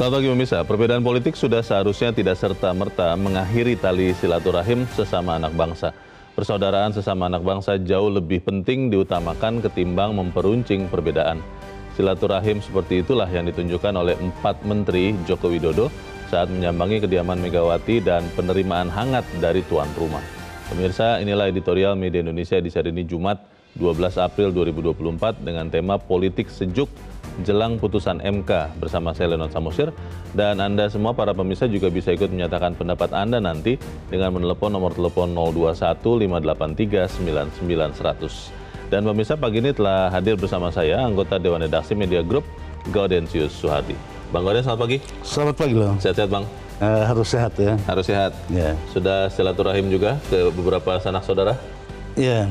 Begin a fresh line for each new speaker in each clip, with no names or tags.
Selamat pagi pemirsa, perbedaan politik sudah seharusnya tidak serta-merta mengakhiri tali silaturahim sesama anak bangsa. Persaudaraan sesama anak bangsa jauh lebih penting diutamakan ketimbang memperuncing perbedaan. Silaturahim seperti itulah yang ditunjukkan oleh 4 Menteri Joko Widodo saat menyambangi kediaman Megawati dan penerimaan hangat dari tuan rumah. Pemirsa, inilah editorial Media Indonesia di hari ini Jumat 12 April 2024 dengan tema Politik Sejuk Jelang Putusan MK bersama saya Lenon Samosir, dan Anda semua para pemirsa juga bisa ikut menyatakan pendapat Anda nanti dengan menelepon nomor telepon 021 583 99 100. Dan pemirsa, pagi ini telah hadir bersama saya anggota Dewan Redaksi Media Group Gaudensius Suhardi. Bang Gauden, selamat pagi.
Selamat pagi loh.
Sehat-sehat Bang?
Harus sehat ya.
Harus sehat.
Ya.
Sudah silaturahim juga ke beberapa sanak saudara?
Ya,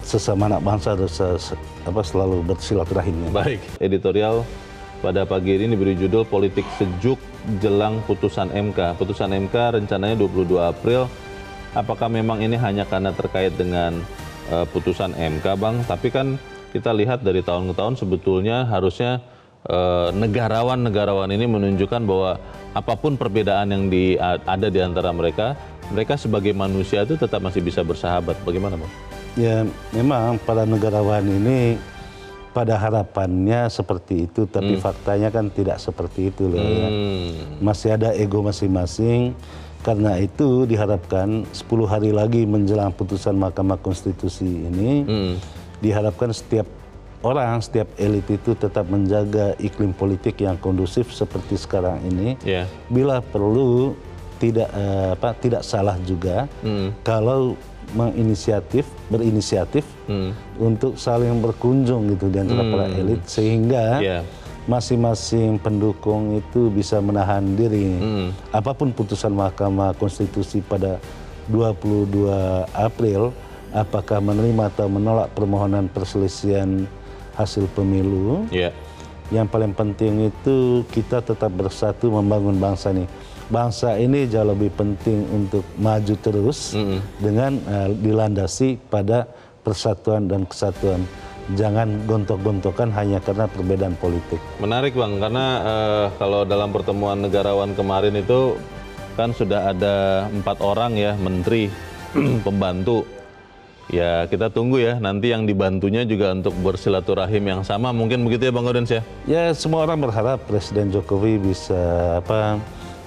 sesama anak bangsa harus selalu bersilaturahim.
Baik, editorial pada pagi ini diberi judul Politik Sejuk Jelang Putusan MK. Putusan MK rencananya 22 April. Apakah memang ini hanya karena terkait dengan putusan MK, Bang? Tapi kan kita lihat dari tahun ke tahun sebetulnya harusnya negarawan-negarawan ini menunjukkan bahwa apapun perbedaan yang ada di antara mereka, mereka sebagai manusia itu tetap masih bisa bersahabat. Bagaimana, Bang?
Ya, memang para negarawan ini pada harapannya seperti itu, tapi faktanya kan tidak seperti itu loh ya. Masih ada ego masing-masing, karena itu diharapkan 10 hari lagi menjelang putusan Mahkamah Konstitusi ini, diharapkan setiap orang, setiap elit itu tetap menjaga iklim politik yang kondusif seperti sekarang ini. Bila perlu tidak salah juga kalau berinisiatif untuk saling berkunjung gitu di antara para elit, sehingga masing-masing pendukung itu bisa menahan diri. Apapun putusan Mahkamah Konstitusi pada 22 April, apakah menerima atau menolak permohonan perselisihan hasil pemilu, yang paling penting itu kita tetap bersatu membangun bangsa ini. Bangsa ini jauh lebih penting untuk maju terus dengan dilandasi pada persatuan dan kesatuan. Jangan gontok-gontokan hanya karena perbedaan politik.
Menarik Bang, karena kalau dalam pertemuan negarawan kemarin itu kan sudah ada 4 orang ya, menteri, pembantu. Ya kita tunggu ya, nanti yang dibantunya juga untuk bersilaturahim yang sama, mungkin begitu ya Bang Gauden ya?
Ya, semua orang berharap Presiden Jokowi bisa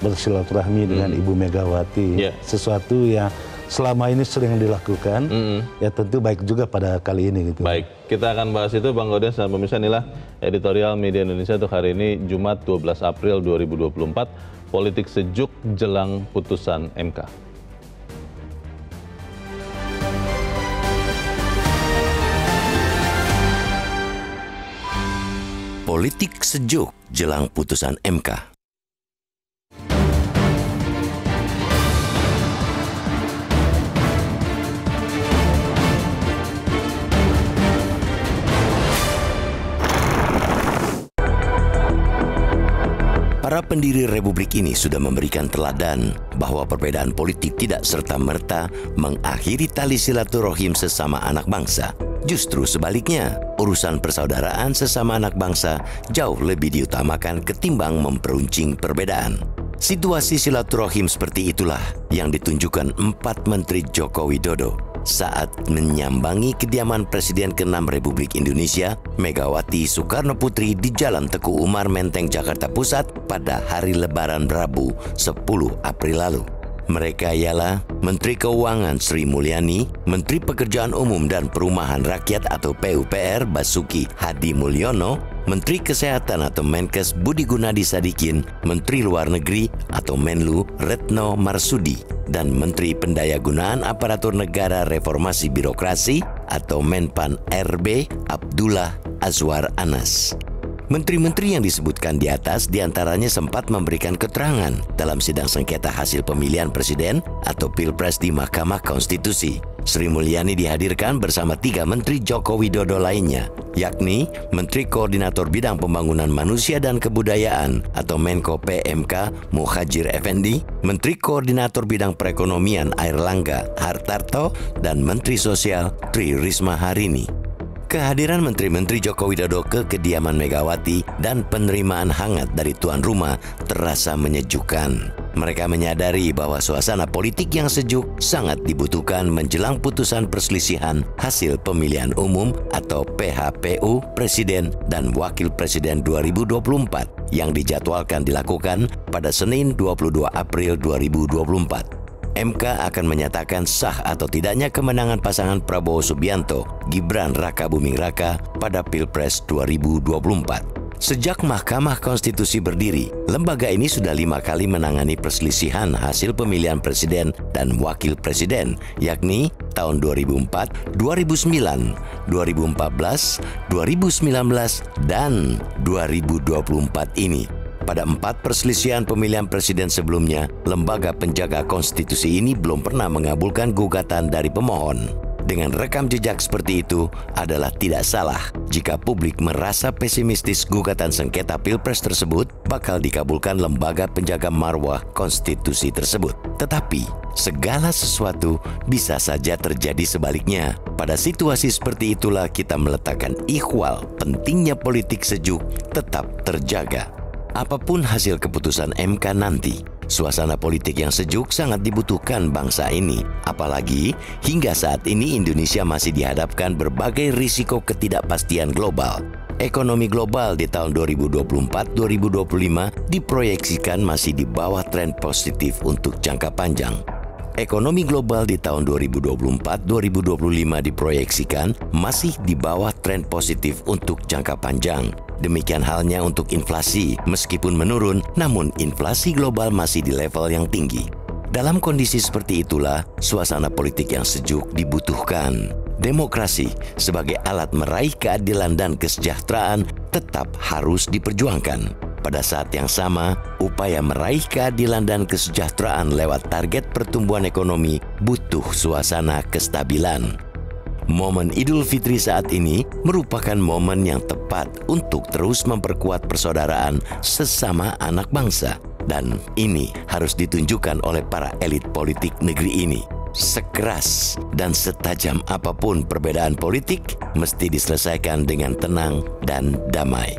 bersilaturahmi dengan Ibu Megawati, sesuatu yang selama ini sering dilakukan, ya tentu baik juga pada kali ini gitu.
Baik, kita akan bahas itu Bang Gauden dan pemirsa. Inilah editorial Media Indonesia untuk hari ini Jumat 12 April 2024, Politik Sejuk Jelang Putusan MK.
Politik Sejuk Jelang Putusan MK. Para pendiri republik ini sudah memberikan teladan bahwa perbedaan politik tidak serta-merta mengakhiri tali silaturahim sesama anak bangsa. Justru sebaliknya, urusan persaudaraan sesama anak bangsa jauh lebih diutamakan ketimbang memperuncing perbedaan. Situasi silaturahim seperti itulah yang ditunjukkan 4 Menteri Joko Widodo saat menyambangi kediaman Presiden ke-6 Republik Indonesia, Megawati Soekarno Putri di Jalan Teguh Umar, Menteng, Jakarta Pusat pada hari Lebaran Rabu 10 April lalu. Mereka ialah Menteri Keuangan Sri Mulyani, Menteri Pekerjaan Umum dan Perumahan Rakyat atau PUPR Basuki Hadi Mulyono, Menteri Kesehatan atau Menkes Budi Gunadi Sadikin, Menteri Luar Negeri atau Menlu Retno Marsudi, dan Menteri Pendayagunaan Aparatur Negara Reformasi Birokrasi atau Menpan RB Abdullah Azwar Anas. Menteri-menteri yang disebutkan di atas diantaranya sempat memberikan keterangan dalam sidang sengketa hasil pemilihan presiden atau Pilpres di Mahkamah Konstitusi. Sri Mulyani dihadirkan bersama 3 Menteri Joko Widodo lainnya, yakni Menteri Koordinator Bidang Pembangunan Manusia dan Kebudayaan atau Menko PMK Muhadjir Effendi, Menteri Koordinator Bidang Perekonomian Airlangga Hartarto, dan Menteri Sosial Tri Risma Harini. Kehadiran Menteri-Menteri Joko Widodo ke kediaman Megawati dan penerimaan hangat dari tuan rumah terasa menyejukkan. Mereka menyadari bahwa suasana politik yang sejuk sangat dibutuhkan menjelang putusan perselisihan hasil pemilihan umum atau PHPU Presiden dan Wakil Presiden 2024 yang dijadwalkan dilakukan pada Senin 22 April 2024. MK akan menyatakan sah atau tidaknya kemenangan pasangan Prabowo Subianto, Gibran Rakabuming Raka pada Pilpres 2024. Sejak Mahkamah Konstitusi berdiri, lembaga ini sudah 5 kali menangani perselisihan hasil pemilihan presiden dan wakil presiden, yakni tahun 2004, 2009, 2014, 2019, dan 2024 ini. Pada 4 perselisihan pemilihan presiden sebelumnya, lembaga penjaga konstitusi ini belum pernah mengabulkan gugatan dari pemohon. Dengan rekam jejak seperti itu adalah tidak salah jika publik merasa pesimistis gugatan sengketa Pilpres tersebut bakal dikabulkan lembaga penjaga marwah konstitusi tersebut. Tetapi, segala sesuatu bisa saja terjadi sebaliknya. Pada situasi seperti itulah kita meletakkan ikhwal pentingnya politik sejuk tetap terjaga. Apapun hasil keputusan MK nanti, suasana politik yang sejuk sangat dibutuhkan bangsa ini. Apalagi hingga saat ini Indonesia masih dihadapkan berbagai risiko ketidakpastian global. Ekonomi global di tahun 2024-2025 diproyeksikan masih di bawah tren positif untuk jangka panjang. Ekonomi global di tahun 2024-2025 diproyeksikan masih di bawah tren positif untuk jangka panjang. Demikian halnya untuk inflasi, meskipun menurun, namun inflasi global masih di level yang tinggi. Dalam kondisi seperti itulah, suasana politik yang sejuk dibutuhkan. Demokrasi sebagai alat meraih keadilan dan kesejahteraan tetap harus diperjuangkan. Pada saat yang sama, upaya meraih keadilan dan kesejahteraan lewat target pertumbuhan ekonomi butuh suasana kestabilan. Momen Idul Fitri saat ini merupakan momen yang tepat untuk terus memperkuat persaudaraan sesama anak bangsa. Dan ini harus ditunjukkan oleh para elit politik negeri ini. Sekeras dan setajam apapun perbedaan politik, mesti diselesaikan dengan tenang dan damai.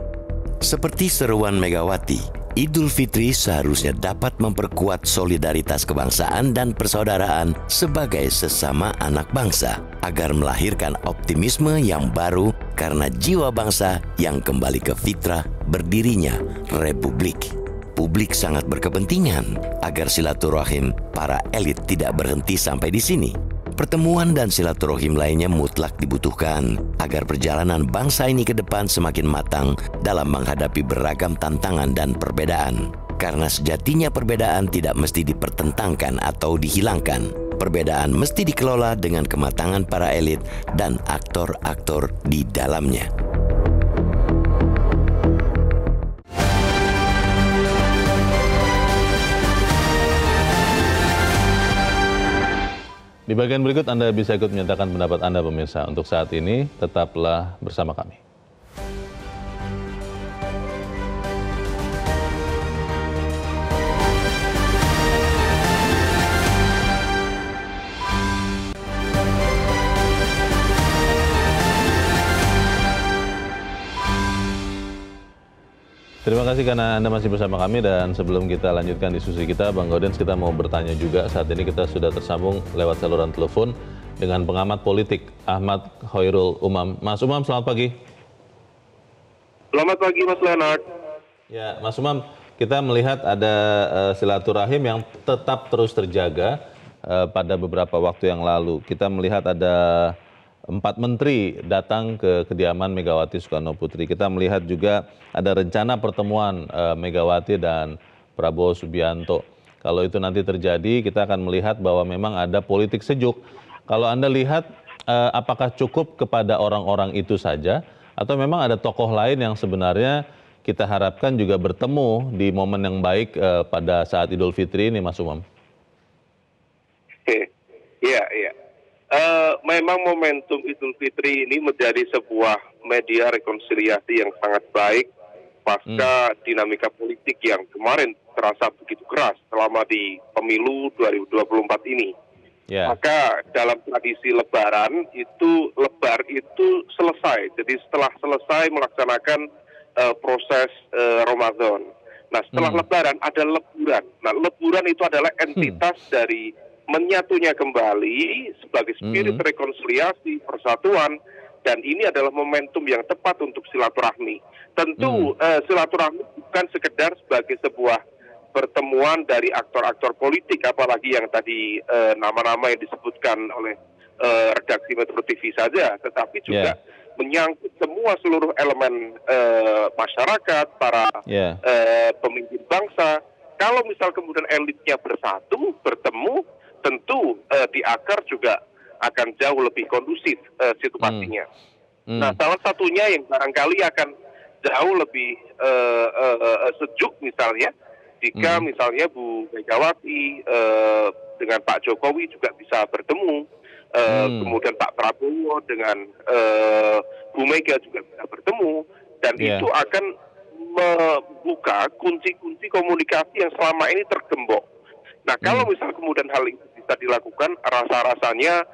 Seperti seruan Megawati, Idul Fitri seharusnya dapat memperkuat solidaritas kebangsaan dan persaudaraan sebagai sesama anak bangsa, agar melahirkan optimisme yang baru karena jiwa bangsa yang kembali ke fitrah berdirinya Republik. Publik sangat berkepentingan agar silaturahim para elit tidak berhenti sampai di sini. Pertemuan dan silaturahim lainnya mutlak dibutuhkan agar perjalanan bangsa ini ke depan semakin matang dalam menghadapi beragam tantangan dan perbedaan. Karena sejatinya perbedaan tidak mesti dipertentangkan atau dihilangkan. Perbedaan mesti dikelola dengan kematangan para elit dan aktor-aktor di dalamnya.
Di bagian berikut Anda bisa ikut menyatakan pendapat Anda pemirsa. Untuk saat ini, tetaplah bersama kami. Terima kasih karena Anda masih bersama kami, dan sebelum kita lanjutkan diskusi kita, Bang Gaudens, kita mau bertanya juga. Saat ini kita sudah tersambung lewat saluran telepon dengan pengamat politik Ahmad Khairul Umam. Mas Umam, selamat pagi.
Selamat pagi Mas Leonard.
Ya, Mas Umam, kita melihat ada silaturahim yang tetap terus terjaga pada beberapa waktu yang lalu. Kita melihat ada 4 menteri datang ke kediaman Megawati Soekarno Putri. Kita melihat juga ada rencana pertemuan Megawati dan Prabowo Subianto. Kalau itu nanti terjadi, kita akan melihat bahwa memang ada politik sejuk. Kalau Anda lihat, apakah cukup kepada orang-orang itu saja, atau memang ada tokoh lain yang sebenarnya kita harapkan juga bertemu di momen yang baik pada saat Idul Fitri ini, Mas Umam?
Iya. Memang momentum Idul Fitri ini menjadi sebuah media rekonsiliasi yang sangat baik pasca dinamika politik yang kemarin terasa begitu keras selama di pemilu 2024 ini. Maka dalam tradisi Lebaran itu selesai. Jadi setelah selesai melaksanakan proses Ramadan. Nah setelah Lebaran ada leburan. Nah leburan itu adalah entitas dari menyatunya kembali sebagai spirit rekonsiliasi, persatuan, dan ini adalah momentum yang tepat untuk silaturahmi. Tentu silaturahmi bukan sekedar sebagai sebuah pertemuan dari aktor-aktor politik, apalagi yang tadi nama-nama yang disebutkan oleh redaksi Metro TV saja, tetapi juga menyangkut semua seluruh elemen masyarakat, para pemimpin bangsa. Kalau misal kemudian elitnya bersatu, bertemu, tentu di akar juga akan jauh lebih kondusif situasinya. Nah, salah satunya yang barangkali akan jauh lebih sejuk misalnya, jika misalnya Bu Megawati dengan Pak Jokowi juga bisa bertemu, kemudian Pak Prabowo dengan Bu Mega juga bisa bertemu, dan itu akan membuka kunci-kunci komunikasi yang selama ini tergembok. Nah, kalau misal kemudian hal itu bisa dilakukan, rasa-rasanya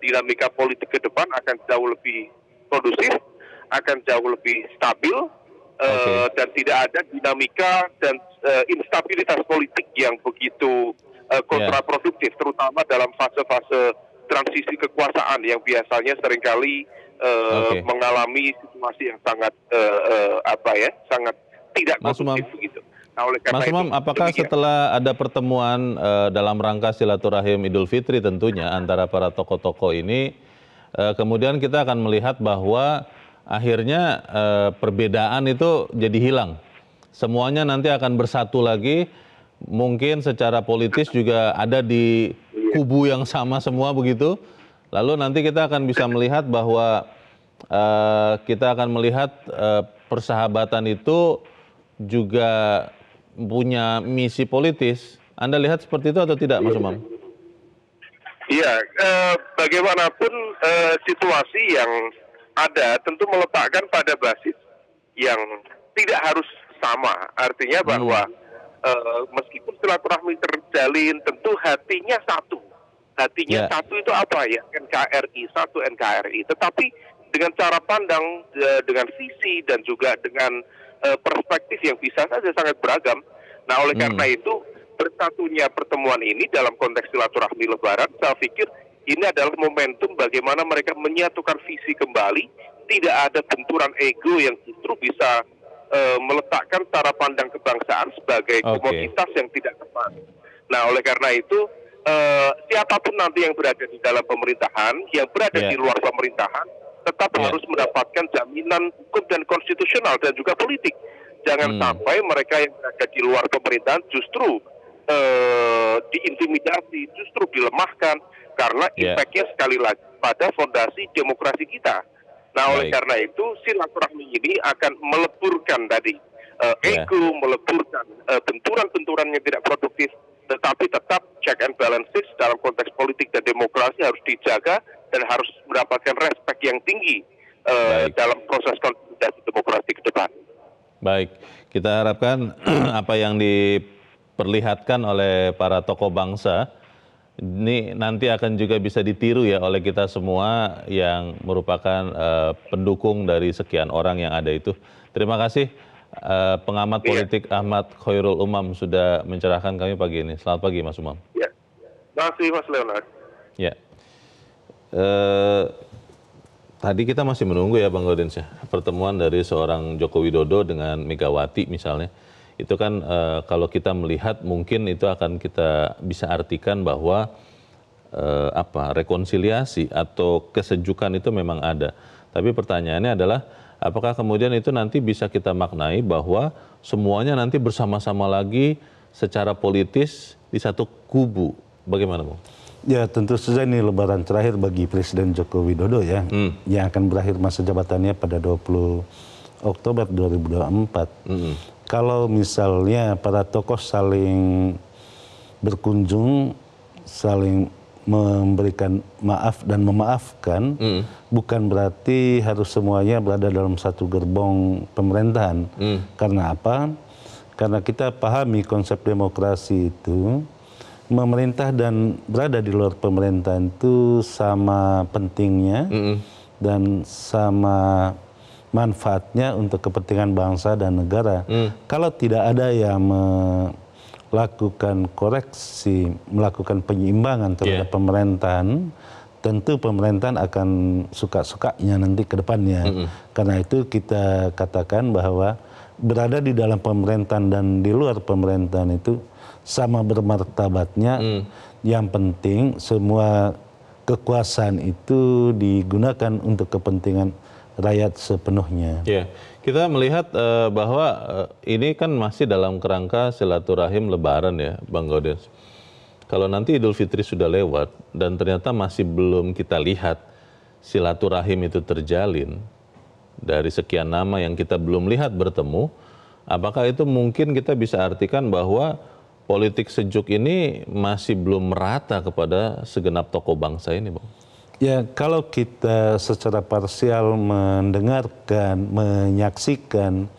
dinamika politik ke depan akan jauh lebih kondusif, akan jauh lebih stabil, dan tidak ada dinamika dan instabilitas politik yang begitu kontraproduktif, terutama dalam fase-fase transisi kekuasaan yang biasanya seringkali mengalami situasi yang sangat sangat tidak kondusif begitu. Nah, oleh karena
Mas Umam, apakah setelah ada pertemuan dalam rangka silaturahim Idul Fitri tentunya antara para tokoh-tokoh ini, kemudian kita akan melihat bahwa akhirnya perbedaan itu jadi hilang. Semuanya nanti akan bersatu lagi, mungkin secara politis juga ada di kubu yang sama semua begitu. Lalu nanti kita akan bisa melihat bahwa persahabatan itu juga punya misi politis. Anda lihat seperti itu atau tidak, Mas Umam?
Iya, bagaimanapun situasi yang ada tentu meletakkan pada basis yang tidak harus sama. Artinya bahwa meskipun silaturahmi terjalin, tentu hatinya satu. Hatinya satu itu apa ya? NKRI, satu NKRI. Tetapi dengan cara pandang, dengan visi, dan juga dengan perspektif yang bisa saja sangat beragam. Nah, oleh karena itu, bersatunya pertemuan ini dalam konteks silaturahmi Lebaran, saya pikir ini adalah momentum bagaimana mereka menyatukan visi kembali, tidak ada benturan ego yang justru bisa meletakkan cara pandang kebangsaan sebagai komoditas yang tidak tepat. Nah, oleh karena itu, siapapun nanti yang berada di dalam pemerintahan, yang berada di luar pemerintahan, tetap harus mendapatkan jaminan hukum dan konstitusional dan juga politik. Jangan sampai mereka yang berada di luar pemerintahan justru diintimidasi, justru dilemahkan, karena impactnya sekali lagi pada fondasi demokrasi kita. Nah, oleh karena itu silaturahmi ini akan meleburkan tadi ego, meleburkan benturan-benturan yang tidak produktif, tetapi tetap check and balances dalam konteks politik dan demokrasi harus dijaga dan harus mendapatkan respek yang tinggi dalam proses konsolidasi demokrasi ke depan.
Baik, kita harapkan apa yang diperlihatkan oleh para tokoh bangsa ini nanti akan juga bisa ditiru ya oleh kita semua yang merupakan pendukung dari sekian orang yang ada itu. Terima kasih pengamat politik Ahmad Khairul Umam sudah mencerahkan kami pagi ini. Selamat pagi, Mas Umam.
Ya, terima kasih Mas Leonard.
Ya, tadi kita masih menunggu ya Bang Gaudens ya, pertemuan dari seorang Joko Widodo dengan Megawati misalnya. Itu kan kalau kita melihat mungkin itu akan kita bisa artikan bahwa rekonsiliasi atau kesejukan itu memang ada. Tapi pertanyaannya adalah apakah kemudian itu nanti bisa kita maknai bahwa semuanya nanti bersama-sama lagi secara politis di satu kubu. Bagaimana, Bang?
Ya, tentu saja ini lebaran terakhir bagi Presiden Joko Widodo ya, yang akan berakhir masa jabatannya pada 20 Oktober 2024. Kalau misalnya para tokoh saling berkunjung, saling memberikan maaf dan memaafkan, bukan berarti harus semuanya berada dalam satu gerbong pemerintahan. Karena apa? Karena kita pahami konsep demokrasi itu pemerintah dan berada di luar pemerintahan itu sama pentingnya dan sama manfaatnya untuk kepentingan bangsa dan negara. Kalau tidak ada yang melakukan koreksi, melakukan penyeimbangan terhadap pemerintahan, tentu pemerintahan akan suka-sukanya nanti ke depannya. Karena itu kita katakan bahwa berada di dalam pemerintahan dan di luar pemerintahan itu sama bermartabatnya. Yang penting semua kekuasaan itu digunakan untuk kepentingan rakyat sepenuhnya.
Ya, kita melihat bahwa ini kan masih dalam kerangka silaturahim Lebaran ya, Bang Gaudens. Kalau nanti Idul Fitri sudah lewat dan ternyata masih belum kita lihat silaturahim itu terjalin dari sekian nama yang kita belum lihat bertemu, apakah itu mungkin kita bisa artikan bahwa politik sejuk ini masih belum merata kepada segenap tokoh bangsa ini, Bang?
Ya, kalau kita secara parsial mendengarkan, menyaksikan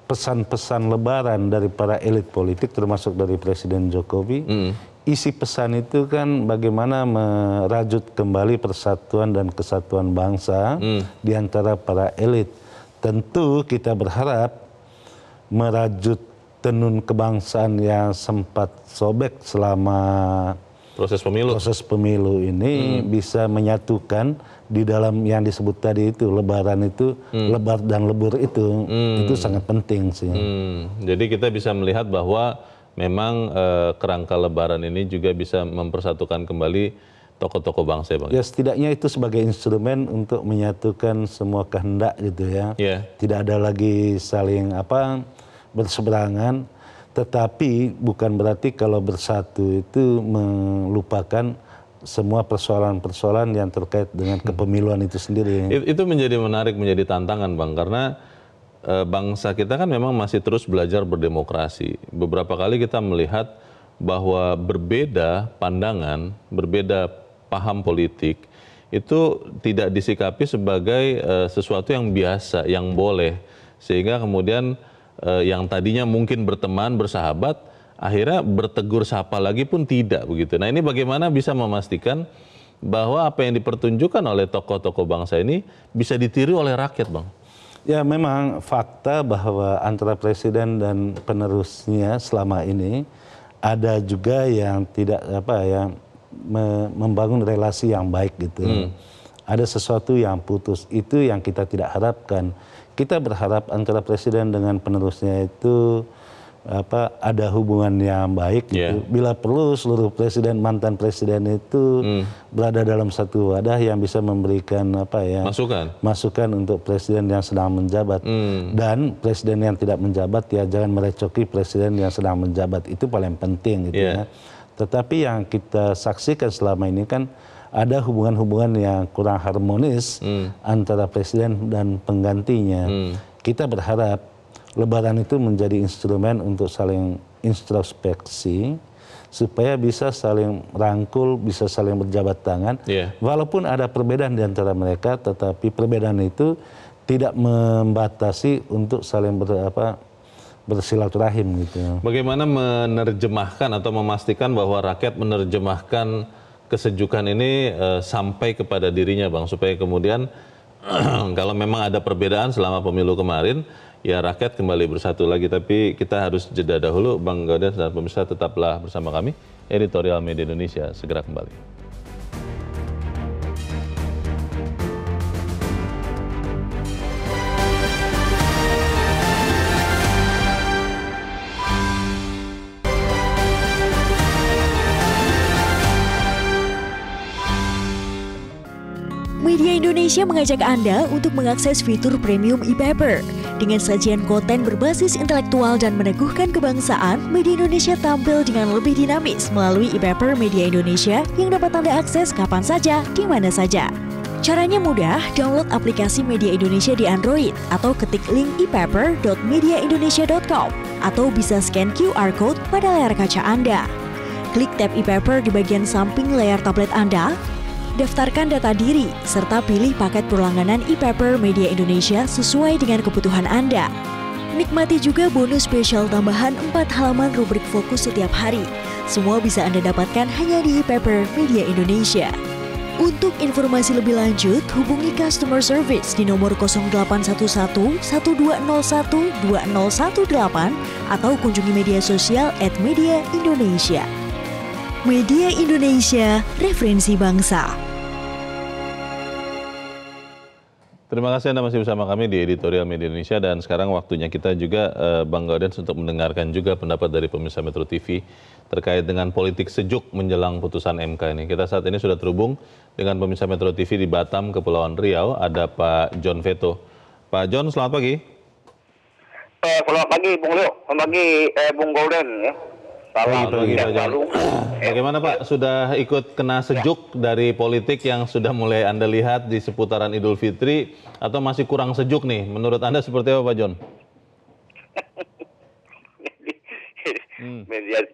pesan-pesan Lebaran dari para elit politik, termasuk dari Presiden Jokowi, isi pesan itu kan bagaimana merajut kembali persatuan dan kesatuan bangsa di antara para elit. Tentu kita berharap merajut tenun kebangsaan yang sempat sobek selama
proses pemilu
ini bisa menyatukan di dalam yang disebut tadi itu Lebaran itu lebar dan lebur itu sangat penting sih.
Jadi kita bisa melihat bahwa memang kerangka Lebaran ini juga bisa mempersatukan kembali tokoh-tokoh bangsa, Bang.
Ya, setidaknya itu sebagai instrumen untuk menyatukan semua kehendak gitu ya. Tidak ada lagi saling berseberangan, tetapi bukan berarti kalau bersatu itu melupakan semua persoalan-persoalan yang terkait dengan kepemiluan itu sendiri.
Itu menjadi menarik, menjadi tantangan, Bang, karena bangsa kita kan memang masih terus belajar berdemokrasi. Beberapa kali kita melihat bahwa berbeda pandangan, berbeda paham politik, itu tidak disikapi sebagai sesuatu yang biasa, yang boleh. Sehingga kemudian yang tadinya mungkin berteman, bersahabat, akhirnya bertegur sapa lagi pun tidak begitu. Nah, ini bagaimana bisa memastikan bahwa apa yang dipertunjukkan oleh tokoh-tokoh bangsa ini bisa ditiru oleh rakyat, Bang?
Ya, memang fakta bahwa antara presiden dan penerusnya selama ini ada juga yang tidak membangun relasi yang baik gitu. Ada sesuatu yang putus, itu yang kita tidak harapkan. Kita berharap antara presiden dengan penerusnya itu ada hubungan yang baik gitu. Bila perlu seluruh presiden, mantan presiden itu berada dalam satu wadah yang bisa memberikan masukan untuk presiden yang sedang menjabat. Dan presiden yang tidak menjabat ya jangan merecoki presiden yang sedang menjabat, itu paling penting gitu ya. Tetapi yang kita saksikan selama ini kan ada hubungan-hubungan yang kurang harmonis antara presiden dan penggantinya. Kita berharap Lebaran itu menjadi instrumen untuk saling introspeksi supaya bisa saling rangkul, bisa saling berjabat tangan. Walaupun ada perbedaan di antara mereka, tetapi perbedaan itu tidak membatasi untuk saling bersilaturahim gitu.
Bagaimana menerjemahkan atau memastikan bahwa rakyat menerjemahkan kesejukan ini sampai kepada dirinya, Bang, supaya kemudian kalau memang ada perbedaan selama pemilu kemarin, ya rakyat kembali bersatu lagi. Tapi kita harus jeda dahulu, Bang Gaudens dan pemirsa, tetaplah bersama kami. Editorial Media Indonesia segera kembali.
Media Indonesia mengajak Anda untuk mengakses fitur premium e-paper. Dengan sajian konten berbasis intelektual dan meneguhkan kebangsaan, Media Indonesia tampil dengan lebih dinamis melalui e-paper Media Indonesia yang dapat Anda akses kapan saja, di mana saja. Caranya mudah, download aplikasi Media Indonesia di Android atau ketik link e-paper.mediaindonesia.com atau bisa scan QR code pada layar kaca Anda. Klik tab e-paper di bagian samping layar tablet Anda, daftarkan data diri, serta pilih paket berlangganan e-paper Media Indonesia sesuai dengan kebutuhan Anda. Nikmati juga bonus spesial tambahan 4 halaman rubrik fokus setiap hari. Semua bisa Anda dapatkan hanya di e-paper Media Indonesia. Untuk informasi lebih lanjut, hubungi customer service di nomor 0811 1201 2018 atau kunjungi media sosial @mediaindonesia. Media Indonesia, referensi bangsa.
Terima kasih Anda masih bersama kami di Editorial Media Indonesia, dan sekarang waktunya kita juga Bang Gaudens untuk mendengarkan juga pendapat dari pemirsa Metro TV terkait dengan politik sejuk menjelang putusan MK ini. Kita saat ini sudah terhubung dengan pemirsa Metro TV di Batam, Kepulauan Riau, ada Pak John Veto. Pak John, selamat pagi.
Selamat pagi Bung Leo, selamat pagi Bung Golden ya.
Selamat pagi Pak John. Bagaimana Pak, sudah ikut kena sejuk dari politik yang sudah mulai Anda lihat di seputaran Idul Fitri, atau masih kurang sejuk nih? Menurut Anda seperti apa Pak John?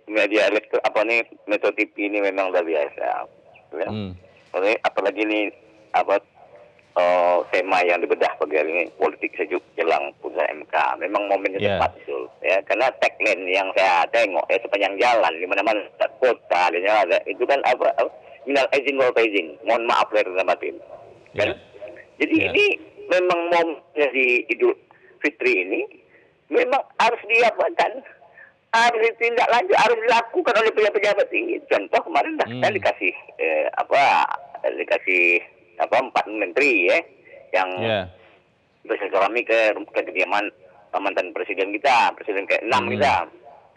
Media apa nih, Metro TV ini memang luar biasa. Ya. Apalagi ini tema yang dibedah pagi hari ini, politik sejuk jelang putusan MK. Memang momennya tepat betul. Ya, karena tagline yang saya tengok sepanjang jalan di mana-mana kota ada itu kan minal aizin wal faizin, mohon maaf lahir dan batin. Kan? Jadi ini memang momennya di Idul Fitri ini memang harus diapakan, harus ditindaklanjut, harus dilakukan oleh pejabat tinggi. Contoh kemarin saya dikasih dikasih 4 menteri ya yang bersilaturahmi ke kediaman mantan presiden kita, presiden ke-6 kita.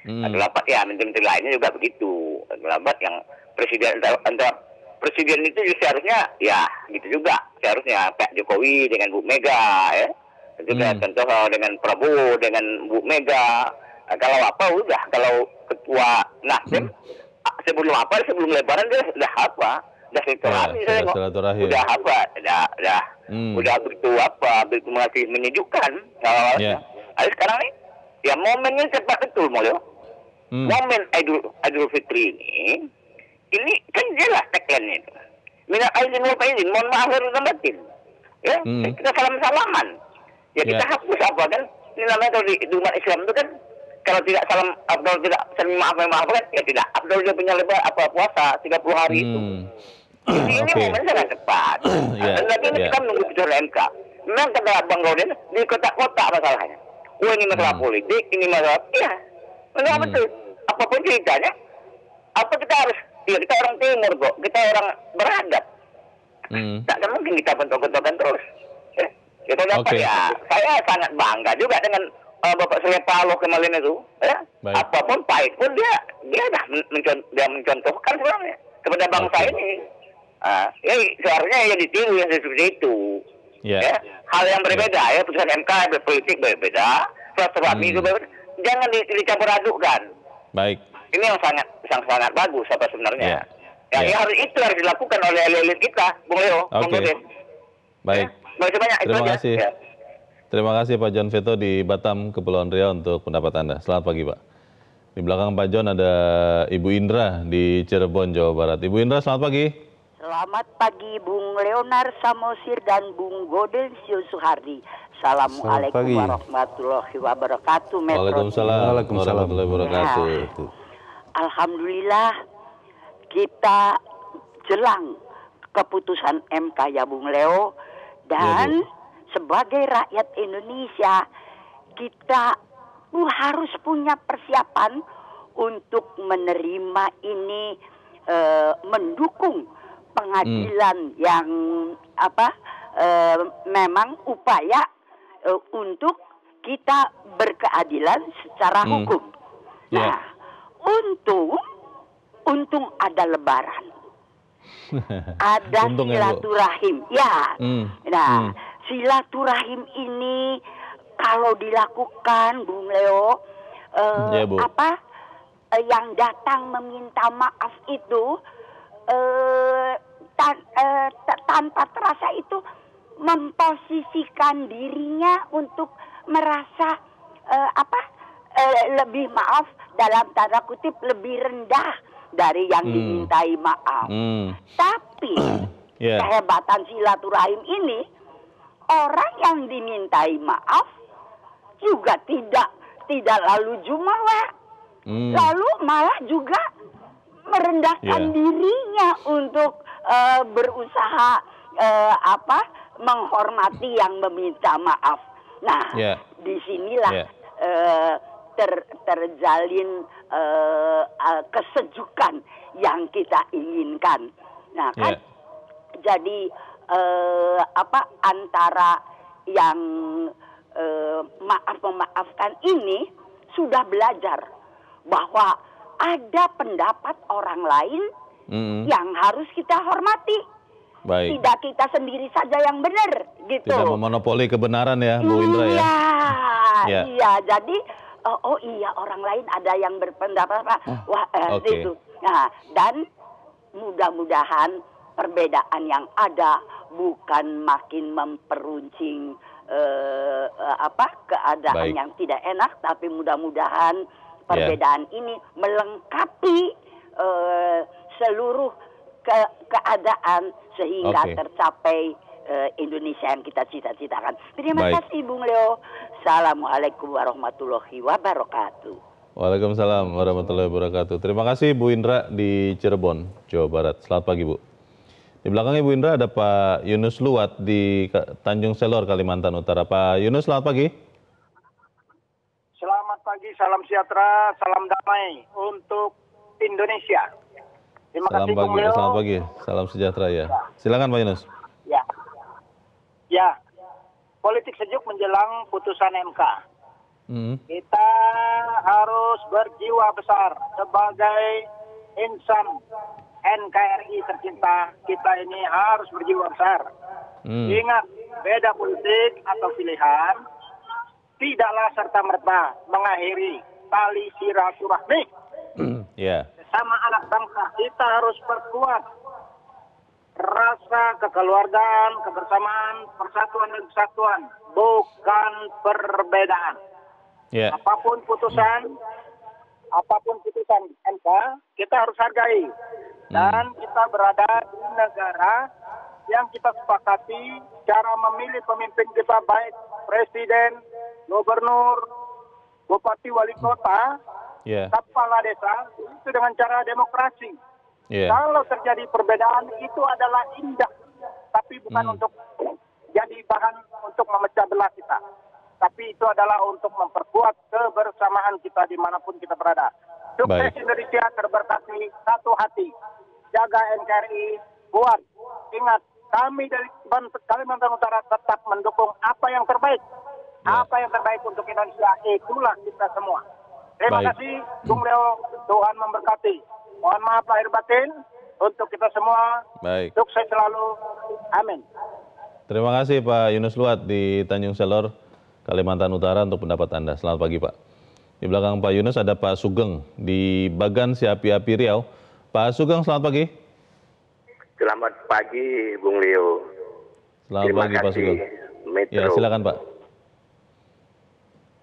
Ada 8 ya, menteri-menteri lainnya juga begitu. Ada 8 yang presiden antara presiden itu seharusnya ya gitu juga. Seharusnya Pak Jokowi dengan Bu Mega ya. Juga contoh dengan Prabowo dengan Bu Mega. Kalau udah kalau ketua Nasdem sebelum lebaran dia sudah udah silaturahmi, udah begitu masih menyejukkan. Ada sekarang nih, ya momennya cepat betul, Molyo. Momen Idul Fitri ini kan jelas tagline itu. Minal aizin wal faizin, mohon maaf lahir dan batin. Ya, kita salam-salaman. Ya kita hapus kan? Ini namanya kalau di umat Islam itu kan, kalau tidak salam abdul, tidak saling maaf kan, ya tidak abdul dia punya puasa 30 hari itu. Ini momen sangat cepat. Dan lagi ini kita menunggu putusan MK. Memang kata Bang Gaudens di kota-kota masalahnya. Ini masalah politik, ini masalah masalah betul. Apapun ceritanya, kita harus, kita orang timur kok, kita orang beradab. Tak mungkin kita bentuk-bentukan terus. Kita dapat saya sangat bangga juga dengan Bapak Surya Paloh kemarin itu. Ya. Apapun pahit pun dia mencontohkan sebenarnya kepada bangsa ini. Seharusnya ya ditiru yang seperti itu. Ya. Hal yang berbeda ya, putusan MK berpolitik berbeda, silaturahmi itu berbeda. Jangan dicampur adukkan. Baik. Ini yang sangat bagus sebenarnya. Itu harus dilakukan oleh elit kita, Bung Leo.
Baik. Terima kasih. Terima kasih Pak John Veto di Batam, Kepulauan Riau untuk pendapat Anda. Selamat pagi Pak. Di belakang Pak John ada Ibu Indra di Cirebon, Jawa Barat. Ibu Indra, selamat pagi.
Selamat pagi Bung Leonard Samosir dan Bung Gaudens Suhardi. Assalamualaikum warahmatullahi wabarakatuh.
Waalaikumsalam warahmatullahi wabarakatuh.
Alhamdulillah kita jelang keputusan MK ya Bung Leo. Dan sebagai rakyat Indonesia kita harus punya persiapan untuk menerima ini, mendukung pengadilan yang memang upaya untuk kita berkeadilan secara hukum. Nah, untung ada Lebaran. Ada silaturahim, Nah, silaturahim ini kalau dilakukan, Bung Leo, yang datang meminta maaf itu tanpa terasa itu memposisikan dirinya untuk merasa lebih maaf dalam tanda kutip lebih rendah dari yang dimintai maaf. Tapi kehebatan silaturahim ini, orang yang dimintai maaf juga tidak lalu jumawa. Lalu malah juga merendahkan dirinya untuk berusaha menghormati yang meminta maaf. Nah, disinilah terjalin kesejukan yang kita inginkan. Nah kan, jadi antara yang memaafkan ini sudah belajar bahwa ada pendapat orang lain yang harus kita hormati.
Baik.
Tidak kita sendiri saja yang benar, gitu.
Tidak memonopoli kebenaran ya, Bu Indra ya.
Iya. Jadi orang lain ada yang berpendapat itu. Nah, dan mudah-mudahan perbedaan yang ada bukan makin memperuncing keadaan yang tidak enak, tapi mudah-mudahan perbedaan ini melengkapi seluruh keadaan sehingga tercapai Indonesia yang kita cita-citakan. Terima kasih Bung Leo. Assalamualaikum warahmatullahi wabarakatuh.
Waalaikumsalam warahmatullahi wabarakatuh. Terima kasih Bu Indra di Cirebon, Jawa Barat. Selamat pagi Bu. Di belakangnya Bu Indra ada Pak Yunus Luwat di Tanjung Selor, Kalimantan Utara. Pak Yunus, selamat pagi.
Selamat pagi, salam sejahtera, salam damai untuk Indonesia. Terima kasih Bung Leo.
Selamat pagi, salam sejahtera ya. Silakan Pak Yunus.
Ya, politik sejuk menjelang putusan MK. Kita harus berjiwa besar sebagai insan NKRI tercinta. Kita ini harus berjiwa besar. Ingat, beda politik atau pilihan tidaklah serta-merta mengakhiri tali silaturahmi. Sama anak bangsa, kita harus perkuat rasa kekeluargaan, kebersamaan, persatuan dan kesatuan, bukan perbedaan. Apapun putusan MK, kita harus hargai. Dan kita berada di negara yang kita sepakati cara memilih pemimpin kita, baik presiden, gubernur, bupati, wali kota, kepala desa, itu dengan cara demokrasi. Kalau terjadi perbedaan itu adalah indah, tapi bukan untuk jadi bahan untuk memecah belah kita. Tapi itu adalah untuk memperkuat kebersamaan kita dimanapun kita berada. Sukses Indonesia, terberkati, satu hati. Jaga NKRI, kuat. Ingat, kami dari Kalimantan Utara tetap mendukung apa yang terbaik. Apa yang terbaik untuk Indonesia, itulah kita semua. Terima kasih, Bung Leo. Tuhan memberkati. Mohon maaf lahir batin untuk kita semua. Sukses selalu. Amin.
Terima kasih Pak Yunus Luwat di Tanjung Selor, Kalimantan Utara untuk pendapat Anda. Selamat pagi Pak. Di belakang Pak Yunus ada Pak Sugeng di Bagan Siapi-Api Riau. Pak Sugeng, selamat pagi.
Selamat pagi Bung Leo.
Selamat pagi Pak Sugeng.
Metro.
Ya, silakan Pak.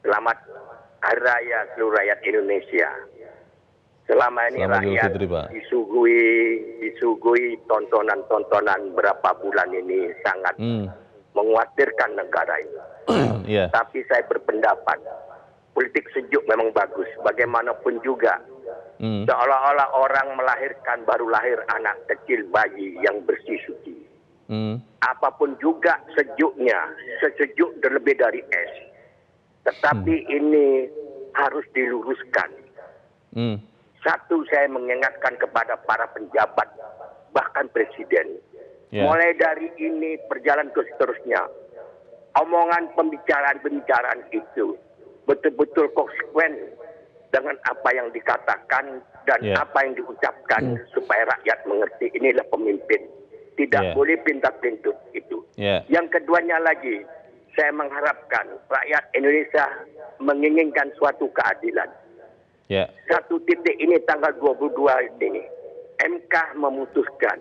Selamat Hari Raya seluruh rakyat Indonesia. Selama ini rakyat disuguhi tontonan-tontonan berapa bulan ini sangat mengkhawatirkan negara ini. Tapi saya berpendapat politik sejuk memang bagus. Bagaimanapun juga seolah-olah orang melahirkan baru lahir anak kecil bayi yang bersih suci. Apapun juga sejuknya, sesejuk terlebih dari es. Tetapi ini harus diluruskan. Satu, saya mengingatkan kepada para penjabat, bahkan presiden. Mulai dari ini berjalan ke seterusnya. Omongan pembicaraan-pembicaraan itu betul-betul konsekuen dengan apa yang dikatakan dan apa yang diucapkan supaya rakyat mengerti inilah pemimpin. Tidak boleh pinta-pintut itu. Yang keduanya lagi, saya mengharapkan rakyat Indonesia menginginkan suatu keadilan. Satu titik ini tanggal 22 ini MK memutuskan.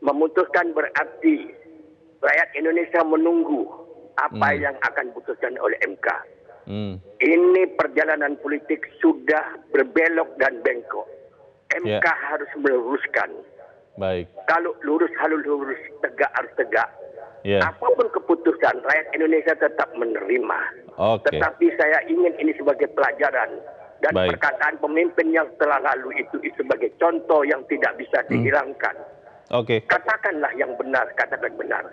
Memutuskan berarti rakyat Indonesia menunggu apa yang akan diputuskan oleh MK. Ini perjalanan politik sudah berbelok dan bengkok. MK harus meluruskan. Kalau lurus harus lurus, tegak harus tegak. Apapun keputusan, rakyat Indonesia tetap menerima. Tetapi saya ingin ini sebagai pelajaran. Dan perkataan pemimpin yang telah lalu itu sebagai contoh yang tidak bisa dihilangkan. Katakanlah yang benar, katakan benar.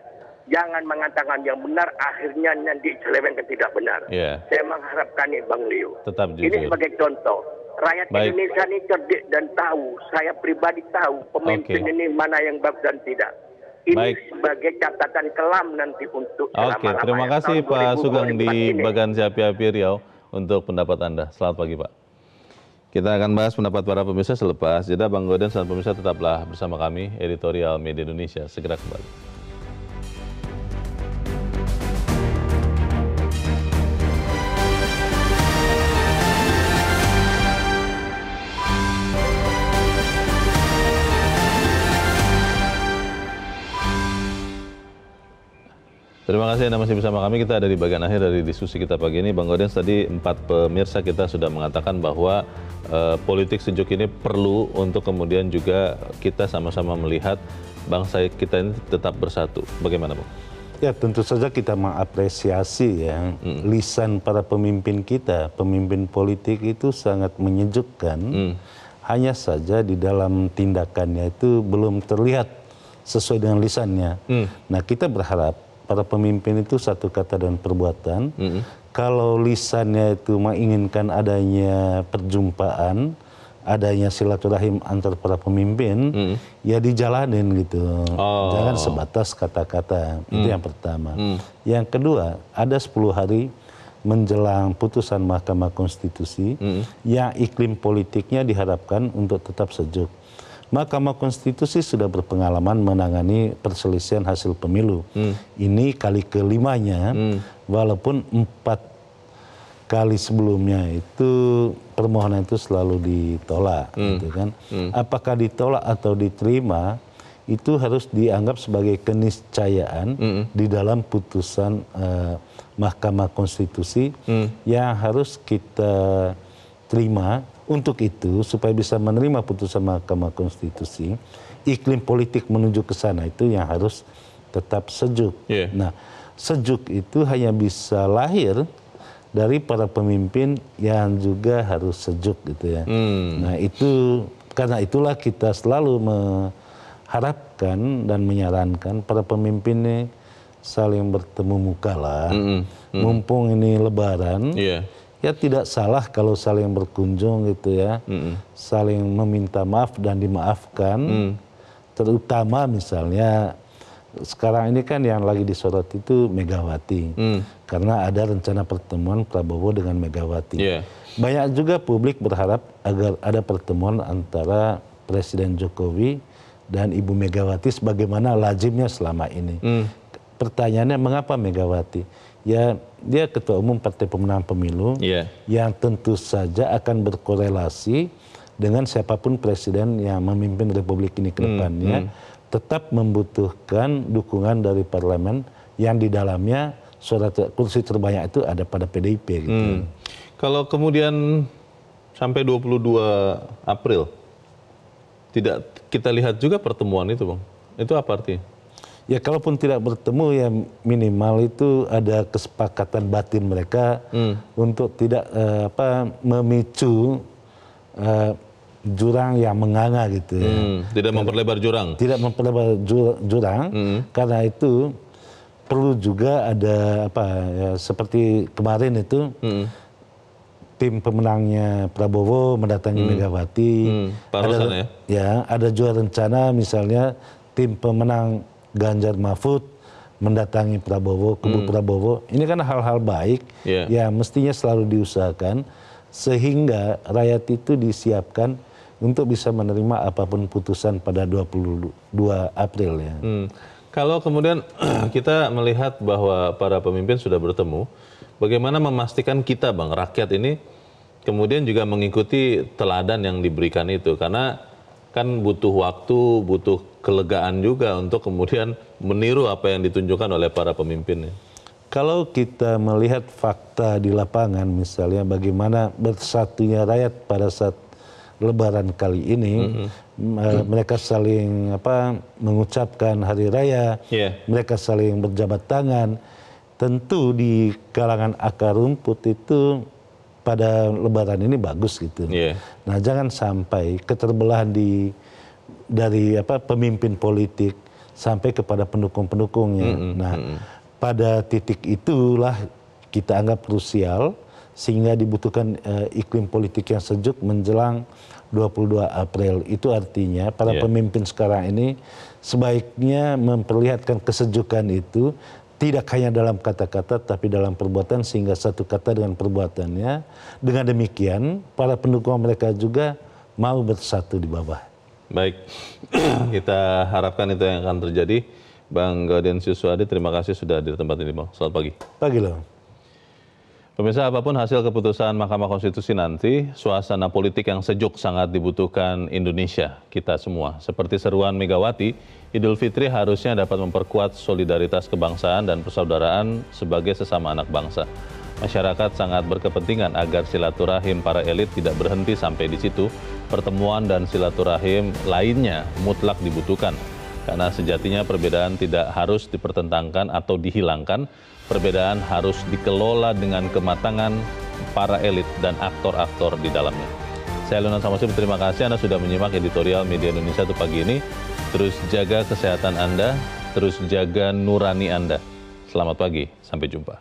Jangan mengatakan yang benar, akhirnya nanti diselewengkan tidak benar. Saya mengharapkan ini Bang Leo.
Tetap jujur.
Ini sebagai contoh. Rakyat Indonesia ini cerdik dan tahu, saya pribadi tahu pemimpin ini mana yang bagus dan tidak. Ini sebagai catatan kelam nanti untuk selama-lamanya.
Terima kasih Pak Sugeng di Bagansi Api-Api Riau untuk pendapat Anda. Selamat pagi Pak. Kita akan bahas pendapat para pemirsa selepas jeda. Bang Gaudens dan pemirsa tetaplah bersama kami, Editorial Media Indonesia. Segera kembali. Terima kasih Anda masih bersama kami. Kita ada di bagian akhir dari diskusi kita pagi ini. Bang Gaudens, tadi 4 pemirsa kita sudah mengatakan bahwa politik sejuk ini perlu untuk kemudian juga kita sama-sama melihat bangsa kita ini tetap bersatu. Bagaimana Bang?
Ya tentu saja kita mengapresiasi ya lisan para pemimpin kita, pemimpin politik itu sangat menyejukkan. Hanya saja di dalam tindakannya itu belum terlihat sesuai dengan lisannya. Nah kita berharap para pemimpin itu satu kata dan perbuatan. Kalau lisannya itu menginginkan adanya perjumpaan, adanya silaturahim antar para pemimpin, ya dijalanin gitu. Jangan sebatas kata-kata. Itu yang pertama. Yang kedua, ada 10 hari menjelang putusan Mahkamah Konstitusi yang iklim politiknya diharapkan untuk tetap sejuk. Mahkamah Konstitusi sudah berpengalaman menangani perselisihan hasil pemilu. Ini kali kelimanya, walaupun 4 kali sebelumnya itu permohonan itu selalu ditolak, gitu kan? Apakah ditolak atau diterima itu harus dianggap sebagai keniscayaan di dalam putusan Mahkamah Konstitusi yang harus kita terima. Untuk itu, supaya bisa menerima putusan Mahkamah Konstitusi, iklim politik menuju ke sana itu yang harus tetap sejuk. Nah, sejuk itu hanya bisa lahir dari para pemimpin yang juga harus sejuk gitu ya. Nah, itu karena itulah kita selalu mengharapkan dan menyarankan para pemimpin ini saling bertemu muka lah. Mumpung ini Lebaran. Ya tidak salah kalau saling berkunjung gitu ya, saling meminta maaf dan dimaafkan, terutama misalnya sekarang ini kan yang lagi disorot itu Megawati, karena ada rencana pertemuan Prabowo dengan Megawati. Banyak juga publik berharap agar ada pertemuan antara Presiden Jokowi dan Ibu Megawati sebagaimana lazimnya selama ini. Pertanyaannya mengapa Megawati? Ya dia ketua umum partai pemenang pemilu yang tentu saja akan berkorelasi dengan siapapun presiden yang memimpin republik ini ke depannya, tetap membutuhkan dukungan dari parlemen yang di dalamnya suara kursi terbanyak itu ada pada PDIP gitu.
Kalau kemudian sampai 22 April tidak kita lihat juga pertemuan itu Bang, itu apa artinya?
Ya kalaupun tidak bertemu ya minimal itu ada kesepakatan batin mereka untuk tidak memicu jurang yang menganga gitu ya.
Tidak memperlebar jurang.
Tidak memperlebar jurang, karena itu perlu juga ada seperti kemarin itu tim pemenangnya Prabowo mendatangi Megawati. Ada juga rencana misalnya tim pemenang Ganjar Mahfud mendatangi Prabowo, kubu Prabowo. Ini kan hal-hal baik yang mestinya selalu diusahakan sehingga rakyat itu disiapkan untuk bisa menerima apapun putusan pada 22 April ya.
Kalau kemudian kita melihat bahwa para pemimpin sudah bertemu, bagaimana memastikan kita Bang, rakyat ini kemudian juga mengikuti teladan yang diberikan itu, karena kan butuh waktu, butuh kelegaan juga untuk kemudian meniru apa yang ditunjukkan oleh para pemimpinnya.
Kalau kita melihat fakta di lapangan, misalnya bagaimana bersatunya rakyat pada saat Lebaran kali ini, mereka saling mengucapkan hari raya, mereka saling berjabat tangan, tentu di kalangan akar rumput itu pada Lebaran ini bagus gitu. Nah, jangan sampai keterbelahan dari pemimpin politik sampai kepada pendukung-pendukungnya. Pada titik itulah kita anggap krusial sehingga dibutuhkan iklim politik yang sejuk menjelang 22 April. Itu artinya para pemimpin sekarang ini sebaiknya memperlihatkan kesejukan itu tidak hanya dalam kata-kata tapi dalam perbuatan, sehingga satu kata dengan perbuatannya. Dengan demikian para pendukung mereka juga mau bersatu di bawah.
Baik, kita harapkan itu yang akan terjadi. Bang Gaudensius Suhadi, terima kasih sudah di tempat ini, Bang. Selamat pagi.
Pagi loh.
Pemirsa, apapun hasil keputusan Mahkamah Konstitusi nanti, suasana politik yang sejuk sangat dibutuhkan Indonesia, kita semua. Seperti seruan Megawati, Idul Fitri harusnya dapat memperkuat solidaritas kebangsaan dan persaudaraan sebagai sesama anak bangsa. Masyarakat sangat berkepentingan agar silaturahim para elit tidak berhenti sampai di situ. Pertemuan dan silaturahim lainnya mutlak dibutuhkan. Karena sejatinya perbedaan tidak harus dipertentangkan atau dihilangkan. Perbedaan harus dikelola dengan kematangan para elit dan aktor-aktor di dalamnya. Saya Lunan Samosir, terima kasih Anda sudah menyimak editorial Media Indonesia untuk pagi ini. Terus jaga kesehatan Anda, terus jaga nurani Anda. Selamat pagi, sampai jumpa.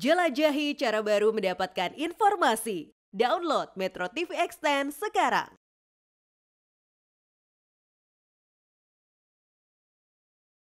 Jelajahi cara baru mendapatkan informasi. Download Metro TV Extend sekarang.